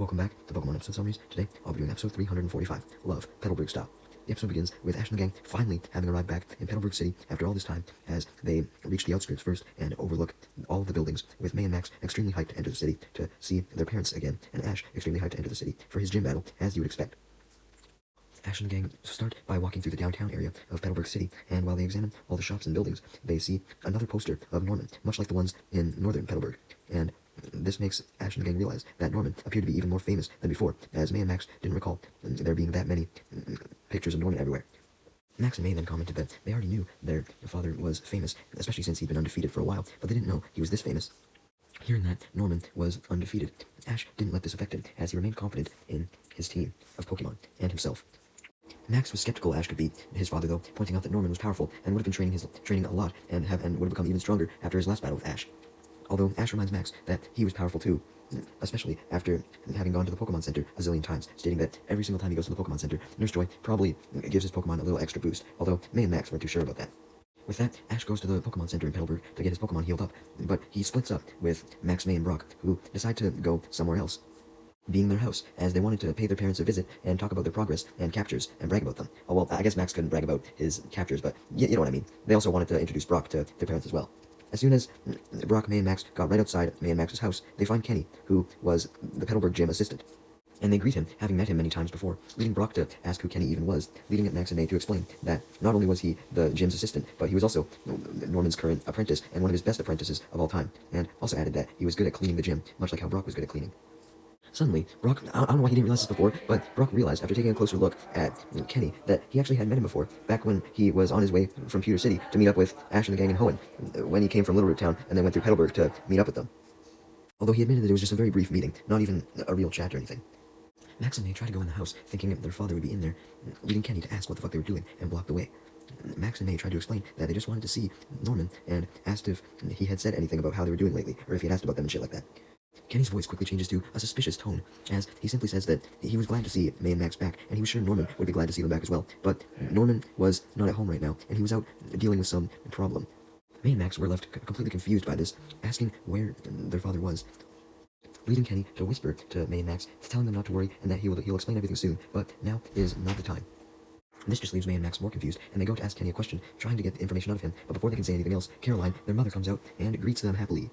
Welcome back to Pokemon episode summaries. Today, I'll be doing episode 345, Love, Petalburg style. The episode begins with Ash and the gang finally having arrived back in Petalburg City after all this time, as they reach the outskirts first and overlook all of the buildings, with May and Max extremely hyped to enter the city to see their parents again, and Ash extremely hyped to enter the city for his gym battle, as you would expect. Ash and the gang start by walking through the downtown area of Petalburg City, and while they examine all the shops and buildings, they see another poster of Norman, much like the ones in northern Petalburg, and this makes Ash and the gang realize that Norman appeared to be even more famous than before, as May and Max didn't recall there being that many pictures of Norman everywhere. Max and May then commented that they already knew their father was famous, especially since he'd been undefeated for a while, but they didn't know he was this famous. Hearing that Norman was undefeated, Ash didn't let this affect him, as he remained confident in his team of Pokemon and himself. Max was skeptical Ash could beat his father, though, pointing out that Norman was powerful and would have been training a lot and would have become even stronger after his last battle with Ash. Although Ash reminds Max that he was powerful too, especially after having gone to the Pokémon Center a zillion times, stating that every single time he goes to the Pokémon Center, Nurse Joy probably gives his Pokemon a little extra boost, although May and Max weren't too sure about that. With that, Ash goes to the Pokémon Center in Petalburg to get his Pokemon healed up, but he splits up with Max, May, and Brock, who decide to go somewhere else, being their house, as they wanted to pay their parents a visit and talk about their progress and captures and brag about them. Oh, well, I guess Max couldn't brag about his captures, but you know what I mean. They also wanted to introduce Brock to their parents as well. As soon as Brock, May, and Max got right outside May and Max's house, they find Kenny, who was the Petalburg gym assistant. And they greet him, having met him many times before, leading Brock to ask who Kenny even was, leading Max and May to explain that not only was he the gym's assistant, but he was also Norman's current apprentice and one of his best apprentices of all time, and also added that he was good at cleaning the gym, much like how Brock was good at cleaning. Suddenly, Brock, I don't know why he didn't realize this before, but Brock realized after taking a closer look at Kenny that he actually had met him before, back when he was on his way from Pewter City to meet up with Ash and the gang in Hoenn, when he came from Little Root Town and then went through Petalburg to meet up with them. Although he admitted that it was just a very brief meeting, not even a real chat or anything. Max and May tried to go in the house, thinking their father would be in there, leading Kenny to ask what the fuck they were doing and block the way. Max and May tried to explain that they just wanted to see Norman and asked if he had said anything about how they were doing lately, or if he had asked about them and shit like that. Kenny's voice quickly changes to a suspicious tone, as he simply says that he was glad to see May and Max back, and he was sure Norman would be glad to see them back as well, but Norman was not at home right now, and he was out dealing with some problem. May and Max were left completely confused by this, asking where their father was, leading Kenny to whisper to May and Max, telling them not to worry, and that he'll explain everything soon, but now is not the time. This just leaves May and Max more confused, and they go to ask Kenny a question, trying to get information out of him, but before they can say anything else, Caroline, their mother, comes out and greets them happily.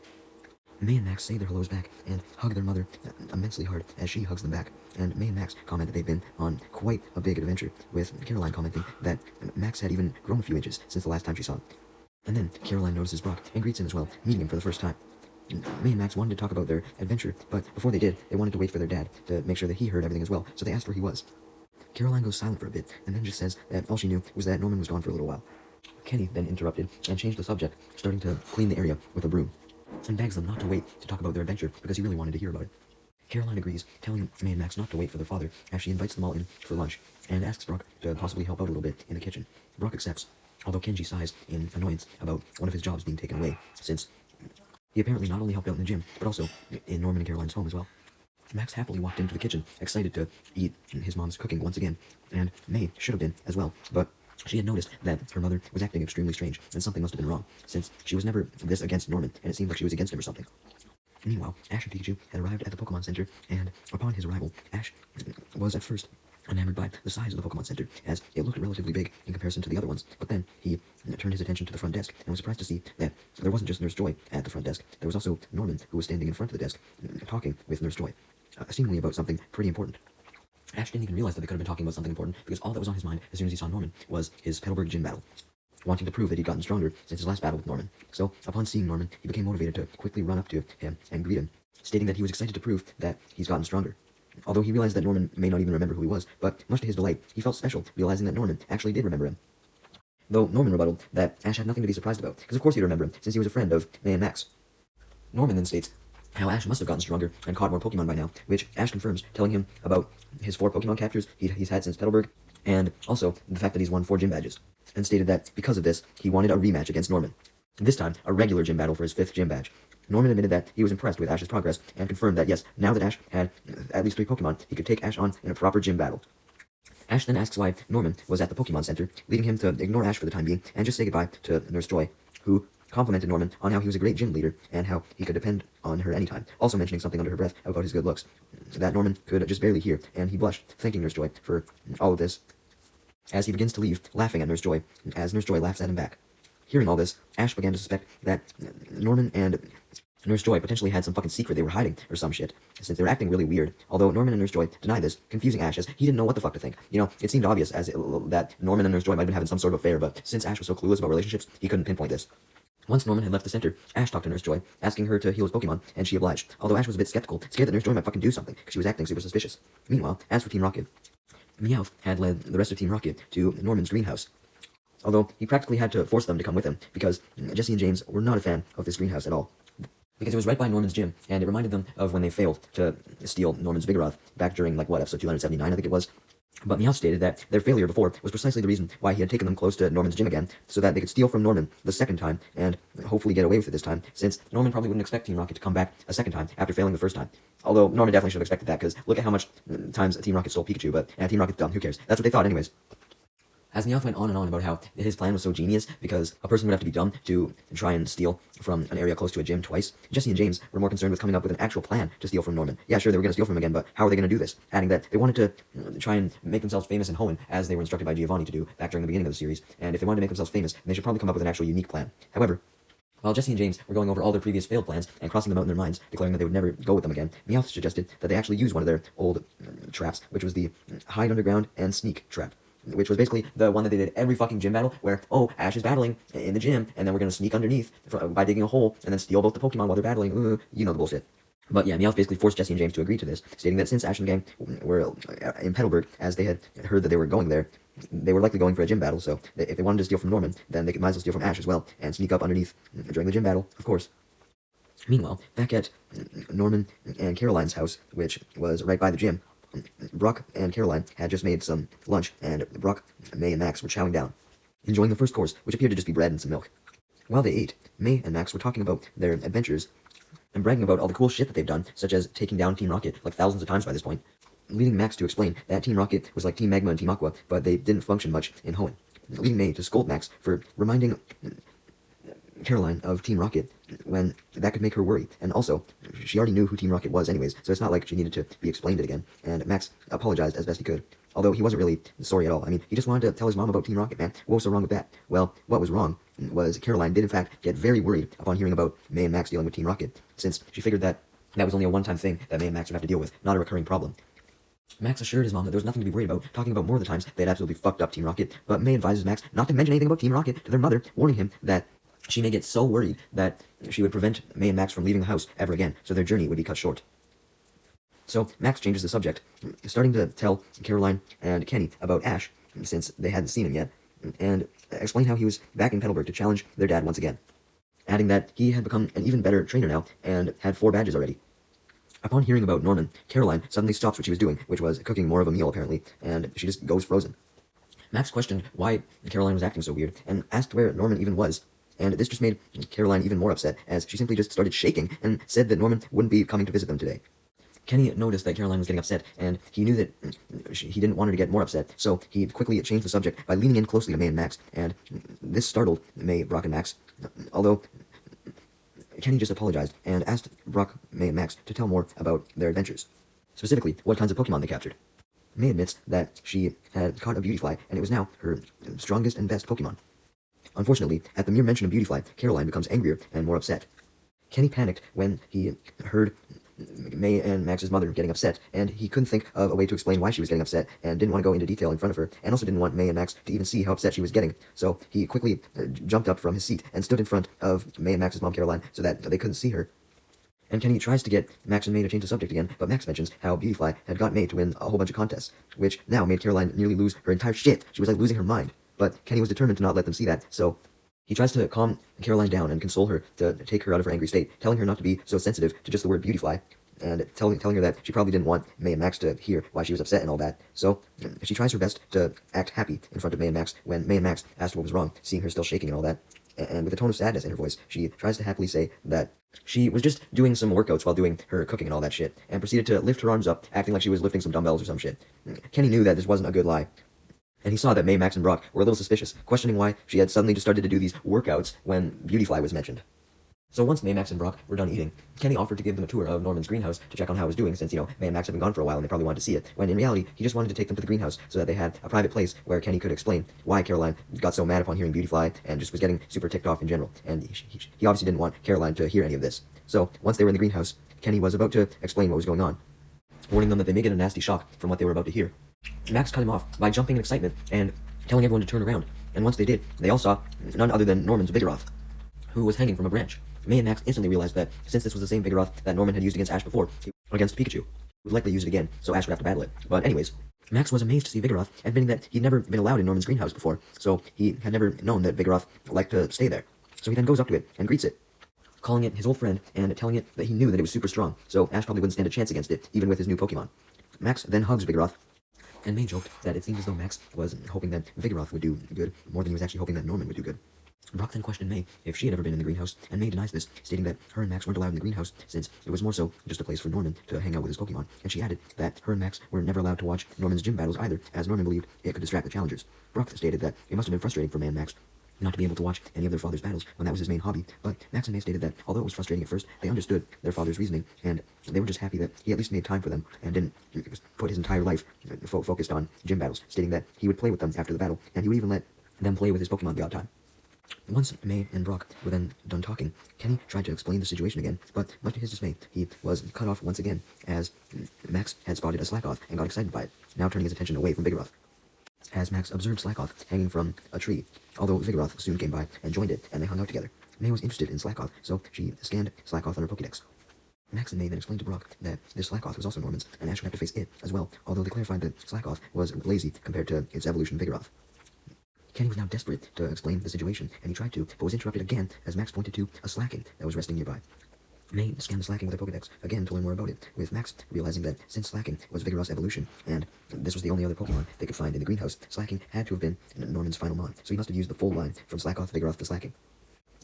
May and Max say their hellos back and hug their mother immensely hard as she hugs them back, and May and Max comment that they've been on quite a big adventure, with Caroline commenting that Max had even grown a few inches since the last time she saw him. And then Caroline notices Brock and greets him as well, meeting him for the first time. May and Max wanted to talk about their adventure, but before they did, they wanted to wait for their dad to make sure that he heard everything as well, so they asked where he was. Caroline goes silent for a bit, and then just says that all she knew was that Norman was gone for a little while. Kenny then interrupted and changed the subject, starting to clean the area with a broom, and begs them not to wait to talk about their adventure because he really wanted to hear about it. Caroline agrees, telling May and Max not to wait for their father, as she invites them all in for lunch, and asks Brock to possibly help out a little bit in the kitchen. Brock accepts, although Kenji sighs in annoyance about one of his jobs being taken away, since he apparently not only helped out in the gym, but also in Norman and Caroline's home as well. Max happily walked into the kitchen, excited to eat his mom's cooking once again, and May should have been as well, but she had noticed that her mother was acting extremely strange, and something must have been wrong, since she was never this against Norman, and it seemed like she was against him or something. Meanwhile, Ash and Pikachu had arrived at the Pokémon Center, and upon his arrival, Ash was at first enamored by the size of the Pokémon Center, as it looked relatively big in comparison to the other ones, but then he turned his attention to the front desk, and was surprised to see that there wasn't just Nurse Joy at the front desk, there was also Norman, who was standing in front of the desk, talking with Nurse Joy, seemingly about something pretty important. Ash didn't even realize that they could have been talking about something important, because all that was on his mind as soon as he saw Norman was his Petalburg gym battle, wanting to prove that he'd gotten stronger since his last battle with Norman. So, upon seeing Norman, he became motivated to quickly run up to him and greet him, stating that he was excited to prove that he's gotten stronger. Although he realized that Norman may not even remember who he was, but much to his delight, he felt special, realizing that Norman actually did remember him. Though Norman rebutted that Ash had nothing to be surprised about, because of course he'd remember him, since he was a friend of May and Max. Norman then states how Ash must have gotten stronger and caught more Pokemon by now, which Ash confirms, telling him about his 4 Pokemon captures he's had since Petalburg, and also the fact that he's won 4 gym badges, and stated that because of this, he wanted a rematch against Norman. This time, a regular gym battle for his 5th gym badge. Norman admitted that he was impressed with Ash's progress, and confirmed that yes, now that Ash had at least 3 Pokemon, he could take Ash on in a proper gym battle. Ash then asks why Norman was at the Pokémon Center, leading him to ignore Ash for the time being, and just say goodbye to Nurse Joy, who complimented Norman on how he was a great gym leader and how he could depend on her anytime, also mentioning something under her breath about his good looks that Norman could just barely hear, and he blushed, thanking Nurse Joy for all of this as he begins to leave, laughing at Nurse Joy, as Nurse Joy laughs at him back. Hearing all this, Ash began to suspect that Norman and Nurse Joy potentially had some fucking secret they were hiding, or some shit, since they were acting really weird, although Norman and Nurse Joy denied this, confusing Ash as he didn't know what the fuck to think. You know, it seemed obvious that Norman and Nurse Joy might have been having some sort of affair, but since Ash was so clueless about relationships, he couldn't pinpoint this. Once Norman had left the center, Ash talked to Nurse Joy, asking her to heal his Pokemon, and she obliged, although Ash was a bit skeptical, scared that Nurse Joy might fucking do something, because she was acting super suspicious. Meanwhile, as for Team Rocket, Meowth had led the rest of Team Rocket to Norman's greenhouse, although he practically had to force them to come with him, because Jesse and James were not a fan of this greenhouse at all. Because it was right by Norman's gym, and it reminded them of when they failed to steal Norman's Vigoroth back during, episode 279, I think it was. But Meowth stated that their failure before was precisely the reason why he had taken them close to Norman's gym again, so that they could steal from Norman the second time, and hopefully get away with it this time, since Norman probably wouldn't expect Team Rocket to come back a second time after failing the first time. Although, Norman definitely should have expected that, because look at how much times Team Rocket stole Pikachu, but Team Rocket's dumb, who cares? That's what they thought anyways. As Meowth went on and on about how his plan was so genius because a person would have to be dumb to try and steal from an area close to a gym twice, Jesse and James were more concerned with coming up with an actual plan to steal from Norman. Yeah, sure, they were going to steal from him again, but how are they going to do this? Adding that they wanted to try and make themselves famous in Hoenn, as they were instructed by Giovanni to do back during the beginning of the series, and if they wanted to make themselves famous, they should probably come up with an actual unique plan. However, while Jesse and James were going over all their previous failed plans and crossing them out in their minds, declaring that they would never go with them again, Meowth suggested that they actually use one of their old traps, which was the hide underground and sneak trap, which was basically the one that they did every fucking gym battle, where, oh, Ash is battling in the gym, and then we're going to sneak underneath by digging a hole, and then steal both the Pokemon while they're battling, you know the bullshit. But yeah, Meowth basically forced Jesse and James to agree to this, stating that since Ash and the gang were in Petalburg, as they had heard that they were going there, they were likely going for a gym battle, so if they wanted to steal from Norman, then they might as well steal from Ash as well, and sneak up underneath during the gym battle, of course. Meanwhile, back at Norman and Caroline's house, which was right by the gym, Brock and Caroline had just made some lunch, and Brock, May, and Max were chowing down, enjoying the first course, which appeared to just be bread and some milk. While they ate, May and Max were talking about their adventures and bragging about all the cool shit that they've done, such as taking down Team Rocket thousands of times by this point, leading Max to explain that Team Rocket was like Team Magma and Team Aqua, but they didn't function much in Hoenn, leading May to scold Max for reminding Caroline of Team Rocket when that could make her worry, and also, she already knew who Team Rocket was anyways, so it's not like she needed to be explained it again, and Max apologized as best he could, although he wasn't really sorry at all. I mean, he just wanted to tell his mom about Team Rocket, man. What was so wrong with that? Well, what was wrong was Caroline did in fact get very worried upon hearing about May and Max dealing with Team Rocket, since she figured that was only a one-time thing that May and Max would have to deal with, not a recurring problem. Max assured his mom that there was nothing to be worried about, talking about more of the times they had absolutely fucked up Team Rocket, but May advises Max not to mention anything about Team Rocket to their mother, warning him that she may get so worried that she would prevent May and Max from leaving the house ever again, so their journey would be cut short. So Max changes the subject, starting to tell Caroline and Kenny about Ash, since they hadn't seen him yet, and explain how he was back in Petalburg to challenge their dad once again, adding that he had become an even better trainer now, and had 4 badges already. Upon hearing about Norman, Caroline suddenly stops what she was doing, which was cooking more of a meal apparently, and she just goes frozen. Max questioned why Caroline was acting so weird, and asked where Norman even was, and this just made Caroline even more upset, as she simply just started shaking and said that Norman wouldn't be coming to visit them today. Kenny noticed that Caroline was getting upset, and he knew that he didn't want her to get more upset, so he quickly changed the subject by leaning in closely to May and Max, and this startled May, Brock, and Max, although Kenny just apologized and asked Brock, May, and Max to tell more about their adventures, specifically what kinds of Pokemon they captured. May admits that she had caught a Beautyfly, and it was now her strongest and best Pokemon. Unfortunately, at the mere mention of Beautyfly, Caroline becomes angrier and more upset. Kenny panicked when he heard May and Max's mother getting upset, and he couldn't think of a way to explain why she was getting upset, and didn't want to go into detail in front of her, and also didn't want May and Max to even see how upset she was getting. So he quickly jumped up from his seat and stood in front of May and Max's mom, Caroline, so that they couldn't see her. And Kenny tries to get Max and May to change the subject again, but Max mentions how Beautyfly had got May to win a whole bunch of contests, which now made Caroline nearly lose her entire shit. She was like losing her mind. But Kenny was determined to not let them see that, so he tries to calm Caroline down and console her to take her out of her angry state, telling her not to be so sensitive to just the word Beautyfly, and telling her that she probably didn't want May and Max to hear why she was upset and all that. So she tries her best to act happy in front of May and Max when May and Max asked what was wrong, seeing her still shaking and all that. And with a tone of sadness in her voice, she tries to happily say that she was just doing some workouts while doing her cooking and all that shit, and proceeded to lift her arms up, acting like she was lifting some dumbbells or some shit. Kenny knew that this wasn't a good lie, And he saw that May, Max, and Brock were a little suspicious, questioning why she had suddenly just started to do these workouts when Beautyfly was mentioned. So once May, Max, and Brock were done eating, Kenny offered to give them a tour of Norman's greenhouse to check on how it was doing, since, May and Max had been gone for a while and they probably wanted to see it, when in reality, he just wanted to take them to the greenhouse so that they had a private place where Kenny could explain why Caroline got so mad upon hearing Beautyfly and just was getting super ticked off in general. And he obviously didn't want Caroline to hear any of this. So once they were in the greenhouse, Kenny was about to explain what was going on, warning them that they may get a nasty shock from what they were about to hear. Max cut him off by jumping in excitement and telling everyone to turn around, and once they did, they all saw none other than Norman's Vigoroth, who was hanging from a branch. May and Max instantly realized that since this was the same Vigoroth that Norman had used against Ash before, against Pikachu, he would likely use it again, so Ash would have to battle it. But anyways, Max was amazed to see Vigoroth, admitting that he'd never been allowed in Norman's greenhouse before, so he had never known that Vigoroth liked to stay there. So he then goes up to it and greets it, calling it his old friend and telling it that he knew that it was super strong, so Ash probably wouldn't stand a chance against it, even with his new Pokemon. Max then hugs Vigoroth, and May joked that it seemed as though Max was hoping that Vigoroth would do good, more than he was actually hoping that Norman would do good. Brock then questioned May if she had ever been in the greenhouse, and May denies this, stating that her and Max weren't allowed in the greenhouse since it was more so just a place for Norman to hang out with his Pokemon, and she added that her and Max were never allowed to watch Norman's gym battles either, as Norman believed it could distract the challengers. Brock stated that it must have been frustrating for May and Max not to be able to watch any of their father's battles when that was his main hobby, but Max and May stated that although it was frustrating at first, they understood their father's reasoning, and they were just happy that he at least made time for them and didn't put his entire life focused on gym battles, stating that he would play with them after the battle, and he would even let them play with his Pokemon the odd time. Once May and Brock were then done talking, Kenny tried to explain the situation again, but much to his dismay, he was cut off once again, as Max had spotted a Slackoth and got excited by it, now turning his attention away from Vigoroth. As Max observed Slackoth hanging from a tree, although Vigoroth soon came by and joined it, and they hung out together. May was interested in Slackoth, so she scanned Slackoth on her Pokédex. Max and May then explained to Brock that this Slackoth was also Norman's, and Ash would have to face it as well, although they clarified that Slackoth was lazy compared to its evolution Vigoroth. Kenny was now desperate to explain the situation, and he tried to, but was interrupted again as Max pointed to a Slacking that was resting nearby. May scanned the Slacking with her Pokédex again to learn more about it, with Max realizing that since Slacking was Vigoroth's evolution, and this was the only other Pokemon they could find in the greenhouse, Slacking had to have been Norman's final Mon, so he must have used the full line from Slackoth, Vigoroth to Slacking.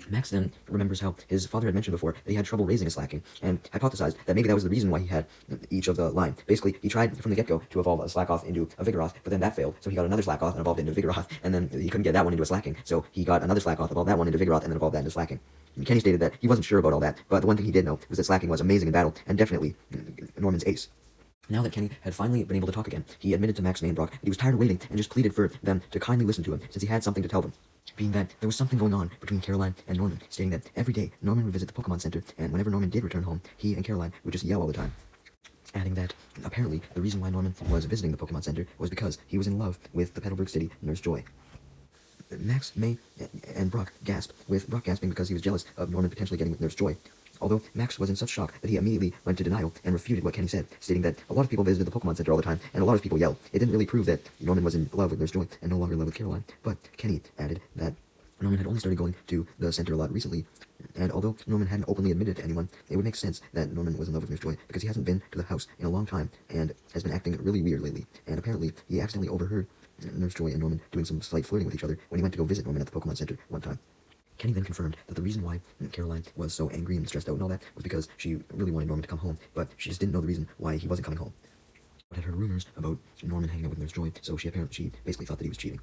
Max then remembers how his father had mentioned before that he had trouble raising a Slacking, and hypothesized that maybe that was the reason why he had each of the line. Basically, he tried from the get-go to evolve a Slackoth into a Vigoroth, but then that failed, so he got another Slackoth and evolved into a Vigoroth, and then he couldn't get that one into a Slacking, so he got another Slackoth, evolved that one into Vigoroth, and then evolved that into Slacking. Kenny stated that he wasn't sure about all that, but the one thing he did know was that Slacking was amazing in battle, and definitely Norman's ace. Now that Kenny had finally been able to talk again, he admitted to Max, May, and Brock that he was tired of waiting and just pleaded for them to kindly listen to him, since he had something to tell them. Being that there was something going on between Caroline and Norman, stating that every day Norman would visit the Pokemon Center, and whenever Norman did return home, he and Caroline would just yell all the time. Adding that, apparently, the reason why Norman was visiting the Pokemon Center was because he was in love with the Petalburg City Nurse Joy. Max, May, and Brock gasped, with Brock gasping because he was jealous of Norman potentially getting with Nurse Joy. Although Max was in such shock that he immediately went to denial and refuted what Kenny said, stating that a lot of people visited the Pokemon Center all the time, and a lot of people yelled. It didn't really prove that Norman was in love with Nurse Joy and no longer in love with Caroline, but Kenny added that Norman had only started going to the center a lot recently, and although Norman hadn't openly admitted to anyone, it would make sense that Norman was in love with Nurse Joy, because he hasn't been to the house in a long time, and has been acting really weird lately, and apparently he accidentally overheard Nurse Joy and Norman doing some slight flirting with each other when he went to go visit Norman at the Pokemon Center one time. Kenny then confirmed that the reason why Caroline was so angry and stressed out and all that was because she really wanted Norman to come home, but she just didn't know the reason why he wasn't coming home. But had heard rumors about Norman hanging out with Nurse Joy, so she basically thought that he was cheating.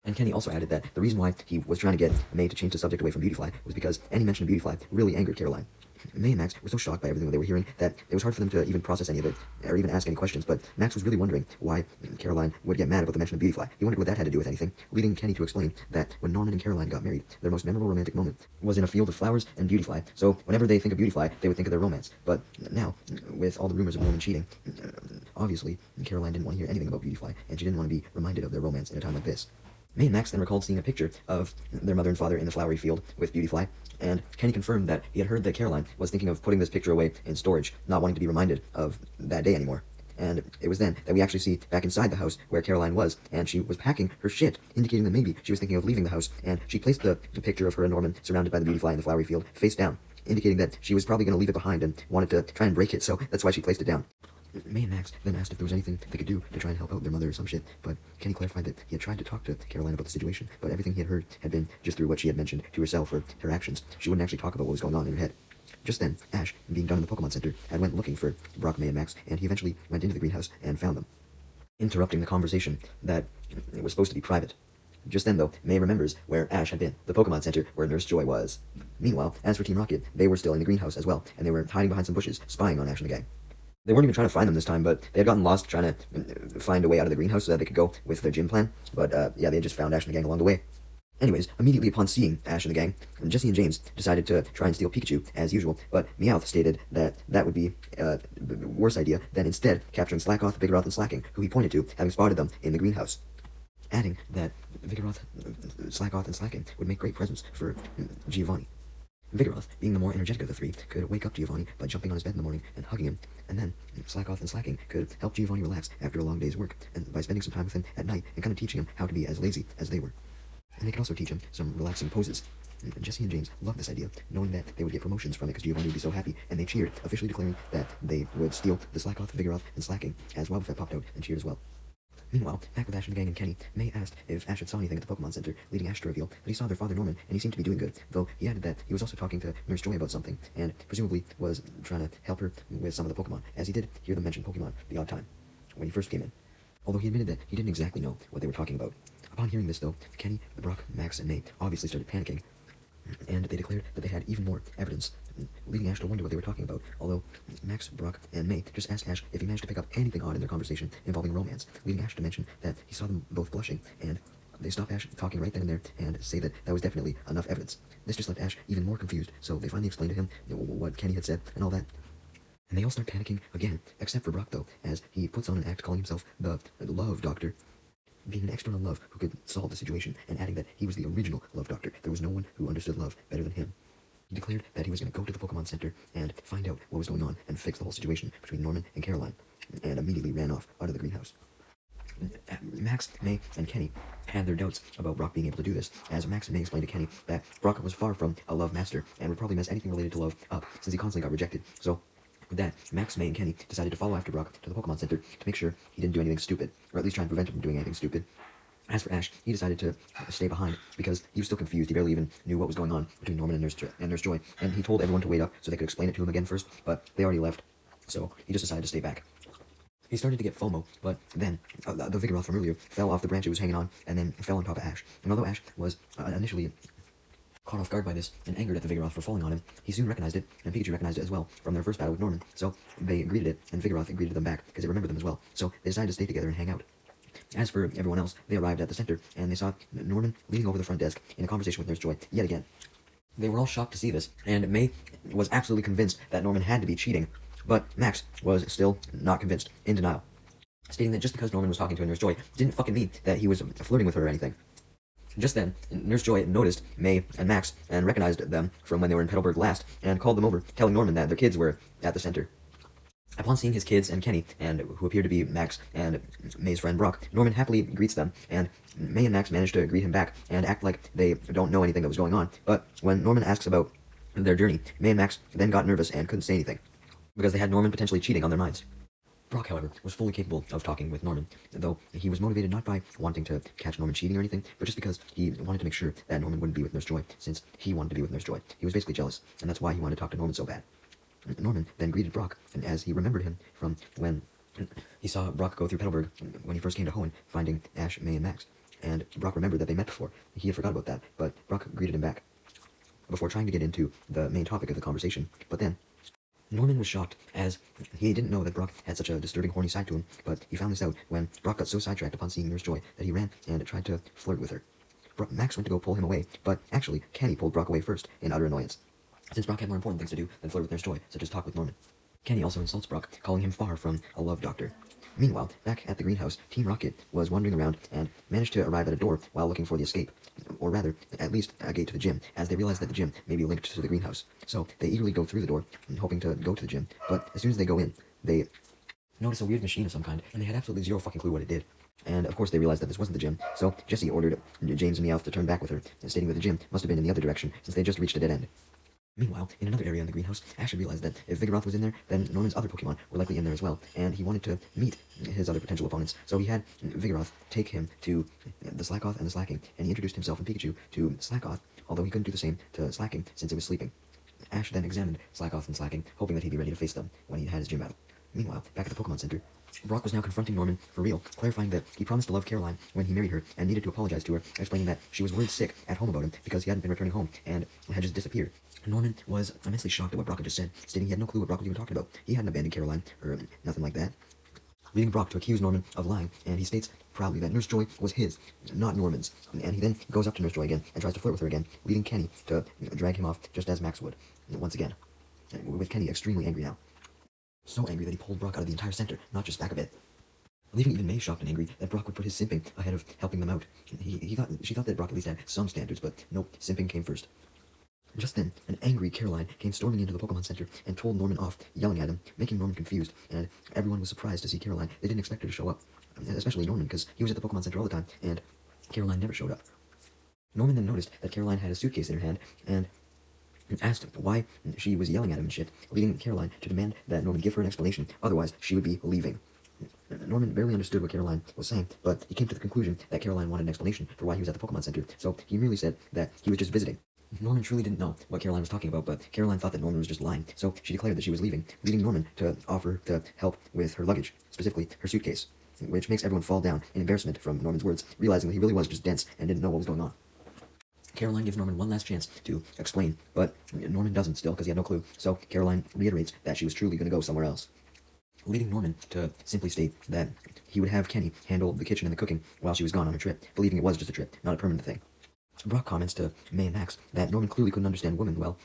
And Kenny also added that the reason why he was trying to get May to change the subject away from Beautyfly was because any mention of Beautyfly really angered Caroline. May and Max were so shocked by everything that they were hearing that it was hard for them to even process any of it, or even ask any questions, but Max was really wondering why Caroline would get mad about the mention of Beautyfly. He wondered what that had to do with anything, leading Kenny to explain that when Norman and Caroline got married, their most memorable romantic moment was in a field of flowers and Beautyfly, so whenever they think of Beautyfly, they would think of their romance. But now, with all the rumors of Norman cheating, obviously, Caroline didn't want to hear anything about Beautyfly, and she didn't want to be reminded of their romance in a time like this. May and Max then recalled seeing a picture of their mother and father in the flowery field with Beautyfly, and Kenny confirmed that he had heard that Caroline was thinking of putting this picture away in storage, not wanting to be reminded of that day anymore. And it was then that we actually see back inside the house where Caroline was, and she was packing her shit, indicating that maybe she was thinking of leaving the house, and she placed the picture of her and Norman surrounded by the Beautyfly in the flowery field face down, indicating that she was probably going to leave it behind and wanted to try and break it, so that's why she placed it down. May and Max then asked if there was anything they could do to try and help out their mother or some shit, but Kenny clarified that he had tried to talk to Caroline about the situation, but everything he had heard had been just through what she had mentioned to herself or her actions. She wouldn't actually talk about what was going on in her head. Just then, Ash, being done in the Pokemon Center, had went looking for Brock, May, and Max, and he eventually went into the greenhouse and found them. interrupting the conversation that was supposed to be private. Just then, though, May remembers where Ash had been, the Pokemon Center where Nurse Joy was. Meanwhile, as for Team Rocket, they were still in the greenhouse as well, and they were hiding behind some bushes, spying on Ash and the gang. They weren't even trying to find them this time, but they had gotten lost trying to find a way out of the greenhouse so that they could go with their gym plan. But yeah, they had just found Ash and the gang along the way. Anyways, immediately upon seeing Ash and the gang, Jesse and James decided to try and steal Pikachu, as usual, but Meowth stated that that would be a worse idea than instead capturing Slackoth, Vigoroth, and Slacking, who he pointed to, having spotted them in the greenhouse. Adding that Vigoroth, Slackoth, and Slacking would make great presents for Giovanni. Vigoroth, being the more energetic of the three, could wake up Giovanni by jumping on his bed in the morning and hugging him, and then Slackoth and Slacking could help Giovanni relax after a long day's work, and by spending some time with him at night and kind of teaching him how to be as lazy as they were. And they could also teach him some relaxing poses. And Jesse and James loved this idea, knowing that they would get promotions from it because Giovanni would be so happy, and they cheered, officially declaring that they would steal the Slackoth, Vigoroth, and Slacking, as Wobbuffet popped out and cheered as well. Meanwhile, back with Ash and the gang and Kenny, May asked if Ash had saw anything at the Pokemon Center, leading Ash to reveal that he saw their father Norman, and he seemed to be doing good, though he added that he was also talking to Nurse Joy about something, and presumably was trying to help her with some of the Pokemon, as he did hear them mention Pokemon the odd time, when he first came in. Although he admitted that he didn't exactly know what they were talking about. Upon hearing this, though, Kenny, Brock, Max, and May obviously started panicking, and they declared that they had even more evidence, leading Ash to wonder what they were talking about, although Max, Brock, and May just asked Ash if he managed to pick up anything odd in their conversation involving romance, leading Ash to mention that he saw them both blushing, and they stopped Ash talking right then and there and say that that was definitely enough evidence. This just left Ash even more confused, so they finally explained to him what Kenny had said and all that. And they all start panicking again, except for Brock, though, as he puts on an act calling himself the Love Doctor, being an external love who could solve the situation, and adding that he was the original Love Doctor. There was no one who understood love better than him. He declared that he was going to go to the Pokemon Center and find out what was going on and fix the whole situation between Norman and Caroline, and immediately ran off out of the greenhouse. Max, May, and Kenny had their doubts about Brock being able to do this, as Max and May explained to Kenny that Brock was far from a love master and would probably mess anything related to love up since he constantly got rejected. So with that, Max, May, and Kenny decided to follow after Brock to the Pokemon Center to make sure he didn't do anything stupid, or at least try and prevent him from doing anything stupid. As for Ash, he decided to stay behind because he was still confused. He barely even knew what was going on between Norman and Nurse Joy, and he told everyone to wait up so they could explain it to him again first, but they already left, so he just decided to stay back. He started to get FOMO, but then the Vigoroth from earlier fell off the branch it was hanging on, and then fell on top of Ash. And although Ash was initially caught off guard by this and angered at the Vigoroth for falling on him, he soon recognized it, and Pikachu recognized it as well from their first battle with Norman, so they greeted it, and Vigoroth greeted them back because it remembered them as well, so they decided to stay together and hang out. As for everyone else, they arrived at the center, and they saw Norman leaning over the front desk in a conversation with Nurse Joy yet again. They were all shocked to see this, and May was absolutely convinced that Norman had to be cheating, but Max was still not convinced, in denial, stating that just because Norman was talking to Nurse Joy didn't fucking mean that he was flirting with her or anything. Just then, Nurse Joy noticed May and Max and recognized them from when they were in Petalburg last, and called them over, telling Norman that their kids were at the center. Upon seeing his kids and Kenny, and who appear to be Max and May's friend Brock, Norman happily greets them, and May and Max manage to greet him back and act like they don't know anything that was going on. But when Norman asks about their journey, May and Max then got nervous and couldn't say anything, because they had Norman potentially cheating on their minds. Brock, however, was fully capable of talking with Norman, though he was motivated not by wanting to catch Norman cheating or anything, but just because he wanted to make sure that Norman wouldn't be with Nurse Joy, since he wanted to be with Nurse Joy. He was basically jealous, and that's why he wanted to talk to Norman so bad. Norman then greeted Brock, and as he remembered him from when he saw Brock go through Petalburg when he first came to Hoenn, finding Ash, May, and Max, and Brock remembered that they met before. He had forgot about that, but Brock greeted him back before trying to get into the main topic of the conversation. But then Norman was shocked, as he didn't know that Brock had such a disturbing horny side to him, but he found this out when Brock got so sidetracked upon seeing Nurse Joy that he ran and tried to flirt with her. Max went to go pull him away, but actually Kenny pulled Brock away first in utter annoyance, since Brock had more important things to do than flirt with Nurse Joy, such as talk with Norman. Kenny also insults Brock, calling him far from a love doctor. Meanwhile, back at the greenhouse, Team Rocket was wandering around and managed to arrive at a door while looking for the escape, or rather, at least a gate to the gym, as they realized that the gym may be linked to the greenhouse. So they eagerly go through the door, hoping to go to the gym, but as soon as they go in, they notice a weird machine of some kind, and they had absolutely zero fucking clue what it did. And of course they realized that this wasn't the gym, so Jessie ordered James and Meowth to turn back with her, stating that the gym must have been in the other direction, since they had just reached a dead end. Meanwhile, in another area in the greenhouse, Ash realized that if Vigoroth was in there, then Norman's other Pokemon were likely in there as well, and he wanted to meet his other potential opponents, so he had Vigoroth take him to the Slackoth and the Slacking, and he introduced himself and Pikachu to Slackoth, although he couldn't do the same to Slacking since it was sleeping. Ash then examined Slackoth and Slacking, hoping that he'd be ready to face them when he had his gym battle. Meanwhile, back at the Pokemon Center, Brock was now confronting Norman for real, clarifying that he promised to love Caroline when he married her and needed to apologize to her, explaining that she was worried sick at home about him because he hadn't been returning home and had just disappeared. Norman was immensely shocked at what Brock had just said, stating he had no clue what Brock was even talking about. He hadn't abandoned Caroline, or nothing like that, leading Brock to accuse Norman of lying, and he states proudly that Nurse Joy was his, not Norman's. And he then goes up to Nurse Joy again and tries to flirt with her again, leading Kenny to drag him off just as Max would, once again, with Kenny extremely angry now. So angry that he pulled Brock out of the entire center, not just back a bit. Leaving even May shocked and angry that Brock would put his simping ahead of helping them out. She thought that Brock at least had some standards, but nope, simping came first. Just then, an angry Caroline came storming into the Pokemon Center and told Norman off, yelling at him, making Norman confused, and everyone was surprised to see Caroline. They didn't expect her to show up, especially Norman, because he was at the Pokemon Center all the time, and Caroline never showed up. Norman then noticed that Caroline had a suitcase in her hand, and asked why she was yelling at him and shit, leading Caroline to demand that Norman give her an explanation, otherwise she would be leaving. Norman barely understood what Caroline was saying, but he came to the conclusion that Caroline wanted an explanation for why he was at the Pokemon Center, so he merely said that he was just visiting. Norman truly didn't know what Caroline was talking about, but Caroline thought that Norman was just lying, so she declared that she was leaving, leading Norman to offer to help with her luggage, specifically her suitcase, which makes everyone fall down in embarrassment from Norman's words, realizing that he really was just dense and didn't know what was going on. Caroline gives Norman one last chance to explain, but Norman doesn't still because he had no clue, so Caroline reiterates that she was truly going to go somewhere else, leading Norman to simply state that he would have Kenny handle the kitchen and the cooking while she was gone on her trip, believing it was just a trip, not a permanent thing. Brock comments to May and Max that Norman clearly couldn't understand women well,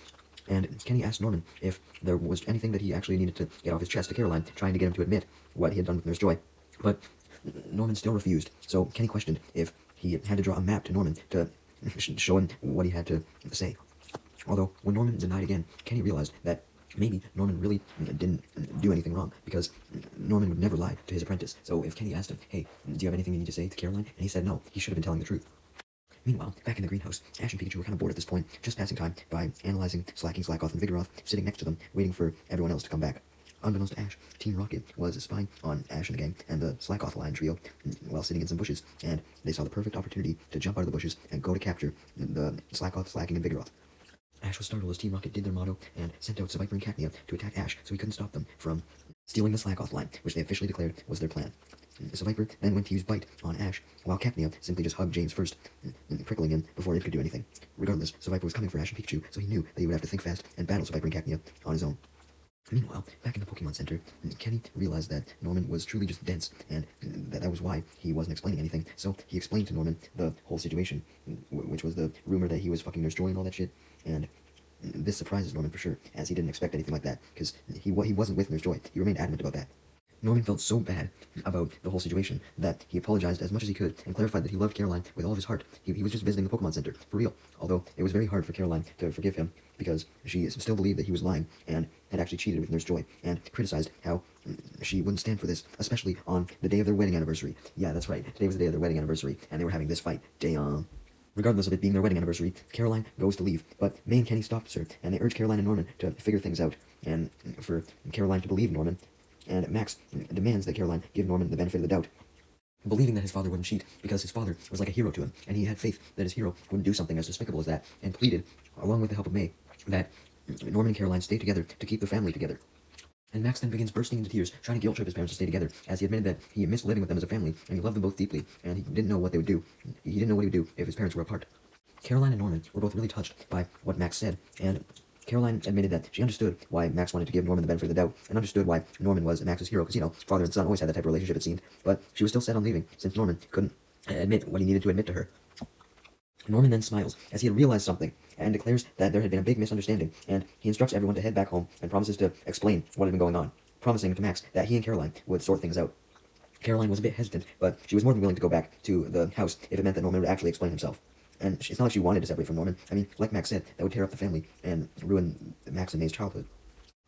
and Kenny asked Norman if there was anything that he actually needed to get off his chest to Caroline, trying to get him to admit what he had done with Nurse Joy, but Norman still refused, so Kenny questioned if he had to draw a map to Norman to show him what he had to say. Although, when Norman denied again, Kenny realized that maybe Norman really didn't do anything wrong, because Norman would never lie to his apprentice, so if Kenny asked him, hey, do you have anything you need to say to Caroline, and he said no, he should have been telling the truth. Meanwhile, back in the greenhouse, Ash and Pikachu were kind of bored at this point, just passing time by analyzing Slacking, Slackoth, and Vigoroth, sitting next to them, waiting for everyone else to come back. Unbeknownst to Ash, Team Rocket was spying on Ash and the gang and the Slackoth Lion trio while sitting in some bushes, and they saw the perfect opportunity to jump out of the bushes and go to capture the Slackoth, Slacking, and Vigoroth. Ash was startled as Team Rocket did their motto and sent out Seviper and Cacnea to attack Ash so he couldn't stop them from stealing the Slackoth line, which they officially declared was their plan. Seviper then went to use Bite on Ash, while Cacnea simply just hugged James first, prickling him before it could do anything. Regardless, Seviper was coming for Ash and Pikachu, so he knew that he would have to think fast and battle Seviper and Cacnea on his own. Meanwhile, back in the Pokemon Center, Kenny realized that Norman was truly just dense, and that was why he wasn't explaining anything, so he explained to Norman the whole situation, which was the rumor that he was fucking Nurse Joy and all that shit, and this surprises Norman for sure, as he didn't expect anything like that, because he wasn't with Nurse Joy. He remained adamant about that. Norman felt so bad about the whole situation that he apologized as much as he could and clarified that he loved Caroline with all of his heart. He was just visiting the Pokemon Center, for real, although it was very hard for Caroline to forgive him because she still believed that he was lying and had actually cheated with Nurse Joy, and criticized how she wouldn't stand for this, especially on the day of their wedding anniversary. Yeah, that's right, today was the day of their wedding anniversary, and they were having this fight. Damn. Regardless of it being their wedding anniversary, Caroline goes to leave, but May and Kenny stops her, and they urge Caroline and Norman to figure things out, and for Caroline to believe Norman, and Max demands that Caroline give Norman the benefit of the doubt, believing that his father wouldn't cheat because his father was like a hero to him, and he had faith that his hero wouldn't do something as despicable as that, and pleaded, along with the help of May, that Norman and Caroline stay together to keep the family together. And Max then begins bursting into tears, trying to guilt trip his parents to stay together, as he admitted that he missed living with them as a family, and he loved them both deeply, and he didn't know what they would do. He didn't know what he would do if his parents were apart. Caroline and Norman were both really touched by what Max said, and Caroline admitted that she understood why Max wanted to give Norman the benefit of the doubt, and understood why Norman was Max's hero, because, father and son always had that type of relationship, it seemed, but she was still set on leaving, since Norman couldn't admit what he needed to admit to her. Norman then smiles, as he had realized something, and declares that there had been a big misunderstanding, and he instructs everyone to head back home, and promises to explain what had been going on, promising to Max that he and Caroline would sort things out. Caroline was a bit hesitant, but she was more than willing to go back to the house if it meant that Norman would actually explain himself. And it's not like she wanted to separate from Norman. I mean, like Max said, that would tear up the family and ruin Max and May's childhood.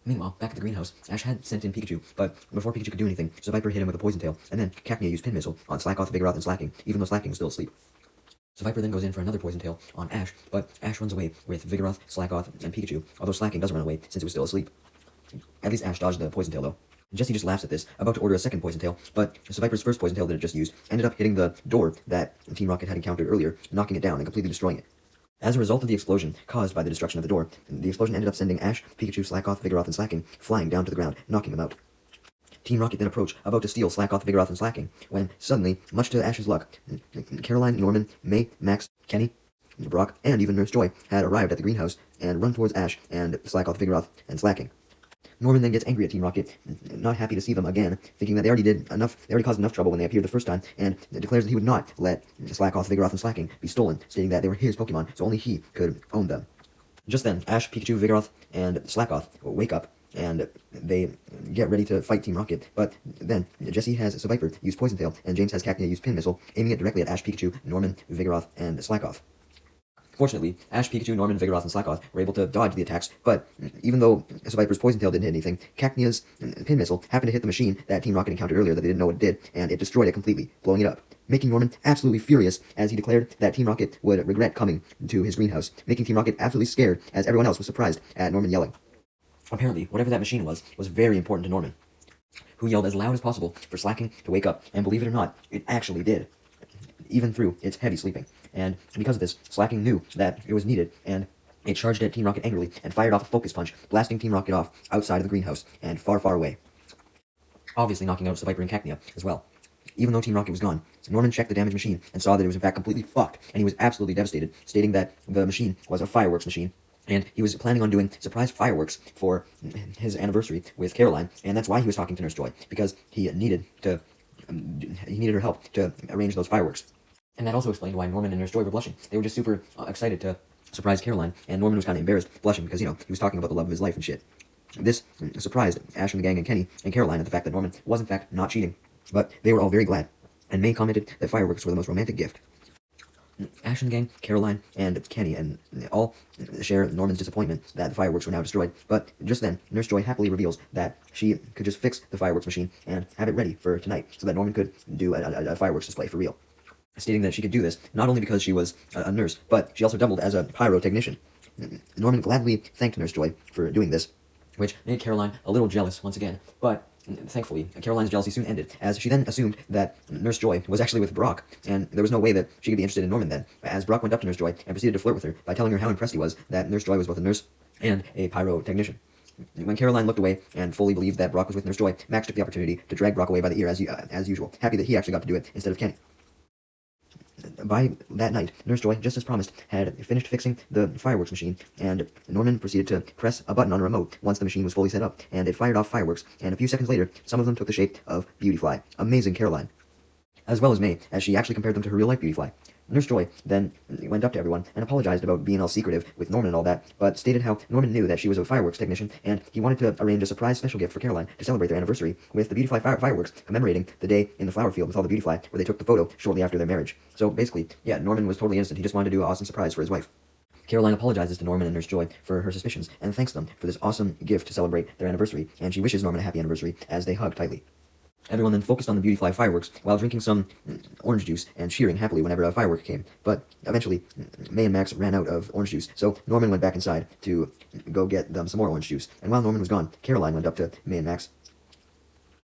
Meanwhile, back at the greenhouse, Ash had sent in Pikachu, but before Pikachu could do anything, Seviper hit him with a poison tail, and then Cacnea used Pin Missile on Slackoth, Vigoroth, and Slacking, even though Slacking was still asleep. Seviper then goes in for another poison tail on Ash, but Ash runs away with Vigoroth, Slackoth, and Pikachu, although Slacking doesn't run away since it was still asleep. At least Ash dodged the poison tail, though. Jesse just laughs at this, about to order a second poison tail, but Seviper's first poison tail that it just used ended up hitting the door that Team Rocket had encountered earlier, knocking it down and completely destroying it. As a result of the explosion caused by the destruction of the door, the explosion ended up sending Ash, Pikachu, Slackoth, Vigoroth, and Slacking flying down to the ground, knocking them out. Team Rocket then approach, about to steal Slack off Vigoroth and Slacking, when suddenly, much to Ash's luck, Caroline, Norman, May, Max, Kenny, Brock, and even Nurse Joy had arrived at the greenhouse and run towards Ash and Slackoth, Vigoroth, and Slacking. Norman then gets angry at Team Rocket, not happy to see them again, thinking that they already caused enough trouble when they appeared the first time, and declares that he would not let Slackoth, Vigoroth, and Slacking be stolen, stating that they were his Pokemon, so only he could own them. Just then, Ash, Pikachu, Vigoroth, and Slackoth wake up, and they get ready to fight Team Rocket, but then Jesse has Seviper use Poison Tail, and James has Cacnea use Pin Missile, aiming it directly at Ash, Pikachu, Norman, Vigoroth, and Slackoth. Fortunately, Ash, Pikachu, Norman, Vigoroth, and Slackoth were able to dodge the attacks, but even though Seviper's Poison Tail didn't hit anything, Cacnea's Pin Missile happened to hit the machine that Team Rocket encountered earlier that they didn't know what it did, and it destroyed it completely, blowing it up, making Norman absolutely furious as he declared that Team Rocket would regret coming to his greenhouse, making Team Rocket absolutely scared as everyone else was surprised at Norman yelling. Apparently, whatever that machine was very important to Norman, who yelled as loud as possible for Slacking to wake up, and believe it or not, it actually did, even through its heavy sleeping. And because of this, Slacking knew that it was needed, and it charged at Team Rocket angrily and fired off a focus punch, blasting Team Rocket off outside of the greenhouse and far, far away. Obviously knocking out Seviper and Cacnea as well. Even though Team Rocket was gone, Norman checked the damaged machine and saw that it was in fact completely fucked, and he was absolutely devastated, stating that the machine was a fireworks machine, and he was planning on doing surprise fireworks for his anniversary with Caroline, and that's why he was talking to Nurse Joy, because he needed her help to arrange those fireworks. And that also explained why Norman and Nurse Joy were blushing. They were just super excited to surprise Caroline, and Norman was kind of embarrassed, blushing, because, he was talking about the love of his life and shit. This surprised Ash and the gang and Kenny and Caroline at the fact that Norman was in fact not cheating, but they were all very glad, and May commented that fireworks were the most romantic gift. Ash and the gang, Caroline, and Kenny, and all share Norman's disappointment that the fireworks were now destroyed, but just then, Nurse Joy happily reveals that she could just fix the fireworks machine and have it ready for tonight, so that Norman could do a fireworks display for real, stating that she could do this not only because she was a nurse, but she also doubled as a pyrotechnician. Norman gladly thanked Nurse Joy for doing this, which made Caroline a little jealous once again, but thankfully, Caroline's jealousy soon ended, as she then assumed that Nurse Joy was actually with Brock, and there was no way that she could be interested in Norman then, as Brock went up to Nurse Joy and proceeded to flirt with her by telling her how impressed he was that Nurse Joy was both a nurse and a pyrotechnician. When Caroline looked away and fully believed that Brock was with Nurse Joy, Max took the opportunity to drag Brock away by the ear as usual, happy that he actually got to do it instead of Kenny. By that night, Nurse Joy, just as promised, had finished fixing the fireworks machine, and Norman proceeded to press a button on a remote once the machine was fully set up, and it fired off fireworks, and a few seconds later, some of them took the shape of Beautyfly. Amazing Caroline. As well as May, as she actually compared them to her real-life Beautyfly. Nurse Joy then went up to everyone and apologized about being all secretive with Norman and all that, but stated how Norman knew that she was a fireworks technician, and he wanted to arrange a surprise special gift for Caroline to celebrate their anniversary with the Beautyfly fireworks, commemorating the day in the flower field with all the Beautyfly, where they took the photo shortly after their marriage. So basically, yeah, Norman was totally innocent. He just wanted to do an awesome surprise for his wife. Caroline apologizes to Norman and Nurse Joy for her suspicions, and thanks them for this awesome gift to celebrate their anniversary, and she wishes Norman a happy anniversary as they hug tightly. Everyone then focused on the Beautyfly fireworks while drinking some orange juice and cheering happily whenever a firework came. But eventually, May and Max ran out of orange juice, so Norman went back inside to go get them some more orange juice. And while Norman was gone, Caroline went up to May and Max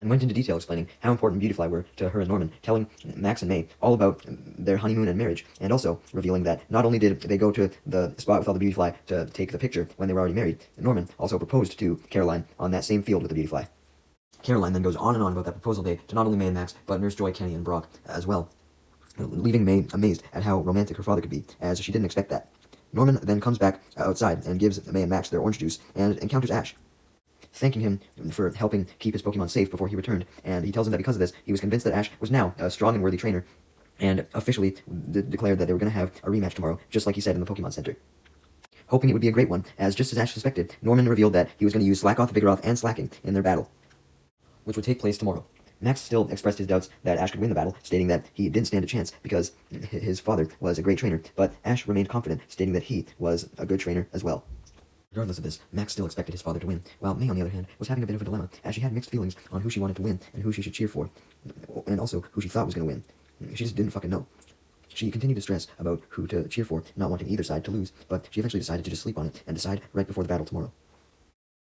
and went into detail explaining how important Beautyfly were to her and Norman, telling Max and May all about their honeymoon and marriage, and also revealing that not only did they go to the spot with all the Beautyfly to take the picture when they were already married, Norman also proposed to Caroline on that same field with the Beautyfly. Caroline then goes on and on about that proposal day to not only May and Max, but Nurse Joy, Kenny, and Brock as well, leaving May amazed at how romantic her father could be, as she didn't expect that. Norman then comes back outside and gives May and Max their orange juice, and encounters Ash, thanking him for helping keep his Pokemon safe before he returned, and he tells him that because of this, he was convinced that Ash was now a strong and worthy trainer, and officially declared that they were going to have a rematch tomorrow, just like he said in the Pokemon Center. Hoping it would be a great one, as just as Ash suspected, Norman revealed that he was going to use Slackoth, Vigoroth, and Slacking in their battle, which would take place tomorrow. Max still expressed his doubts that Ash could win the battle, stating that he didn't stand a chance because his father was a great trainer, but Ash remained confident, stating that he was a good trainer as well. Regardless of this, Max still expected his father to win, while May, on the other hand, was having a bit of a dilemma, as she had mixed feelings on who she wanted to win and who she should cheer for, and also who she thought was going to win. She just didn't fucking know. She continued to stress about who to cheer for, not wanting either side to lose, but she eventually decided to just sleep on it and decide right before the battle tomorrow.